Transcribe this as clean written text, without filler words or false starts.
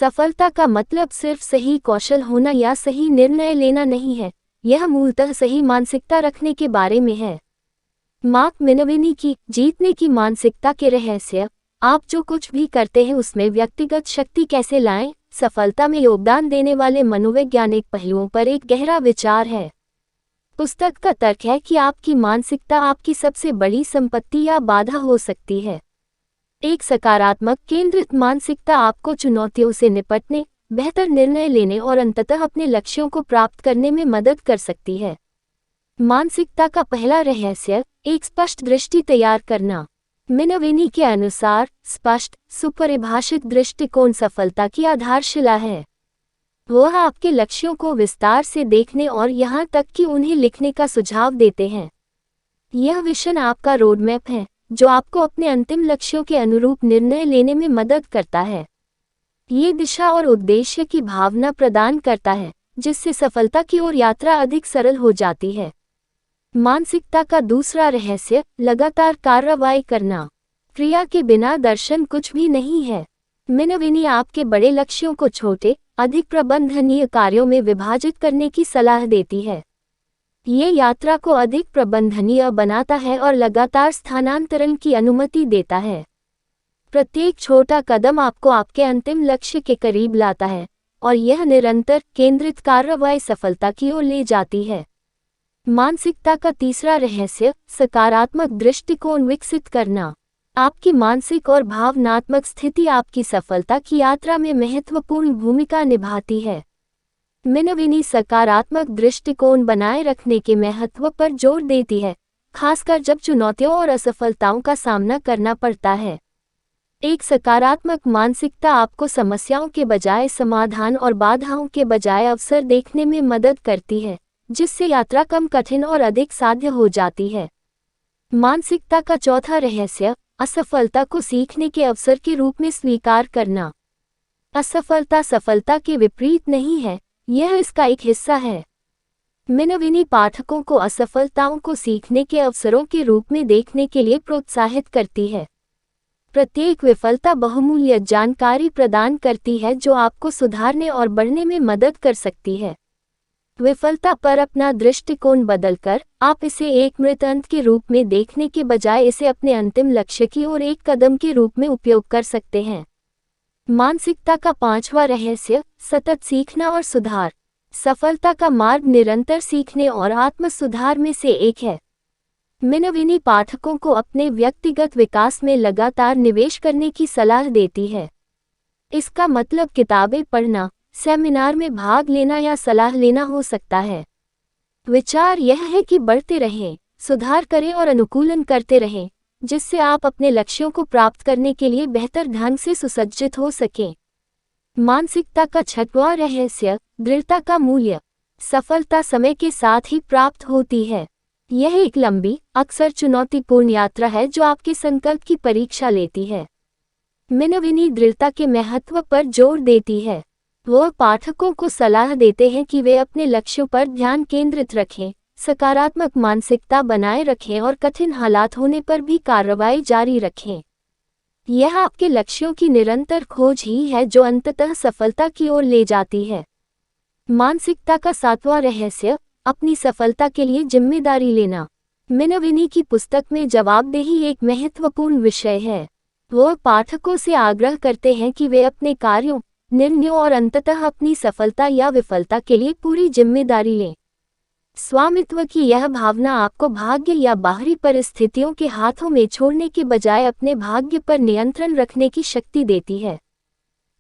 सफलता का मतलब सिर्फ सही कौशल होना या सही निर्णय लेना नहीं है, यह मूलतः सही मानसिकता रखने के बारे में है। मार्क मिनोविनी की जीतने की मानसिकता के रहस्य। आप जो कुछ भी करते हैं उसमें व्यक्तिगत शक्ति कैसे लाएं, सफलता में योगदान देने वाले मनोवैज्ञानिक पहलुओं पर एक गहरा विचार है। पुस्तक का तर्क है कि आपकी मानसिकता आपकी सबसे बड़ी संपत्ति या बाधा हो सकती है। एक सकारात्मक केंद्रित मानसिकता आपको चुनौतियों से निपटने, बेहतर निर्णय लेने और अंततः अपने लक्ष्यों को प्राप्त करने में मदद कर सकती है। मानसिकता का पहला रहस्य, एक स्पष्ट दृष्टि तैयार करना। मिनोविनी के अनुसार स्पष्ट, सुपरिभाषित दृष्टिकोण सफलता की आधारशिला है। वह आपके लक्ष्यों को विस्तार से देखने और यहाँ तक कि उन्हें लिखने का सुझाव देते हैं। यह विजन आपका रोडमैप है, जो आपको अपने अंतिम लक्ष्यों के अनुरूप निर्णय लेने में मदद करता है। ये दिशा और उद्देश्य की भावना प्रदान करता है, जिससे सफलता की ओर यात्रा अधिक सरल हो जाती है। मानसिकता का दूसरा रहस्य, लगातार कार्रवाई करना। क्रिया के बिना दर्शन कुछ भी नहीं है। मिनोविनी आपके बड़े लक्ष्यों को छोटे, अधिक प्रबंधनीय कार्यों में विभाजित करने की सलाह देती है। ये यात्रा को अधिक प्रबंधनीय बनाता है और लगातार स्थानांतरण की अनुमति देता है। प्रत्येक छोटा कदम आपको आपके अंतिम लक्ष्य के करीब लाता है, और यह निरंतर, केंद्रित कार्रवाई सफलता की ओर ले जाती है। मानसिकता का तीसरा रहस्य, सकारात्मक दृष्टिकोण विकसित करना। आपकी मानसिक और भावनात्मक स्थिति आपकी सफलता की यात्रा में महत्वपूर्ण भूमिका निभाती है। मिनोविनी सकारात्मक दृष्टिकोण बनाए रखने के महत्व पर जोर देती है, खासकर जब चुनौतियों और असफलताओं का सामना करना पड़ता है। एक सकारात्मक मानसिकता आपको समस्याओं के बजाय समाधान और बाधाओं के बजाय अवसर देखने में मदद करती है, जिससे यात्रा कम कठिन और अधिक साध्य हो जाती है। मानसिकता का चौथा रहस्य, असफलता को सीखने के अवसर के रूप में स्वीकार करना। असफलता सफलता के विपरीत नहीं है, यह इसका एक हिस्सा है। मिनोविनी पाठकों को असफलताओं को सीखने के अवसरों के रूप में देखने के लिए प्रोत्साहित करती है। प्रत्येक विफलता बहुमूल्य जानकारी प्रदान करती है जो आपको सुधारने और बढ़ने में मदद कर सकती है। विफलता पर अपना दृष्टिकोण बदलकर आप इसे एक मृत अंत के रूप में देखने के बजाय इसे अपने अंतिम लक्ष्य की ओर एक कदम के रूप में उपयोग कर सकते हैं। मानसिकता का पांचवा रहस्य, सतत सीखना और सुधार। सफलता का मार्ग निरंतर सीखने और आत्म सुधार में से एक है। मिनोविनी पाठकों को अपने व्यक्तिगत विकास में लगातार निवेश करने की सलाह देती है। इसका मतलब किताबें पढ़ना, सेमिनार में भाग लेना या सलाह लेना हो सकता है। विचार यह है कि बढ़ते रहें, सुधार करें और अनुकूलन करते रहें, जिससे आप अपने लक्ष्यों को प्राप्त करने के लिए बेहतर ढंग से सुसज्जित हो सकें। मानसिकता का छठवां रहस्य, दृढ़ता का मूल्य। सफलता समय के साथ ही प्राप्त होती है। यह एक लंबी, अक्सर चुनौतीपूर्ण यात्रा है जो आपके संकल्प की परीक्षा लेती है। मिनोविनी दृढ़ता के महत्व पर जोर देती है। वह पाठकों को सलाह देते हैं कि वे अपने लक्ष्यों पर ध्यान केंद्रित रखें, सकारात्मक मानसिकता बनाए रखें और कठिन हालात होने पर भी कार्रवाई जारी रखें। यह आपके लक्ष्यों की निरंतर खोज ही है जो अंततः सफलता की ओर ले जाती है। मानसिकता का सातवां रहस्य, अपनी सफलता के लिए जिम्मेदारी लेना। मिनोविनी की पुस्तक में जवाबदेही एक महत्वपूर्ण विषय है। वह पाठकों से आग्रह करते हैं कि वे अपने कार्यों, निर्णयों और अंततः अपनी सफलता या विफलता के लिए पूरी जिम्मेदारी लें। स्वामित्व की यह भावना आपको भाग्य या बाहरी परिस्थितियों के हाथों में छोड़ने के बजाय अपने भाग्य पर नियंत्रण रखने की शक्ति देती है।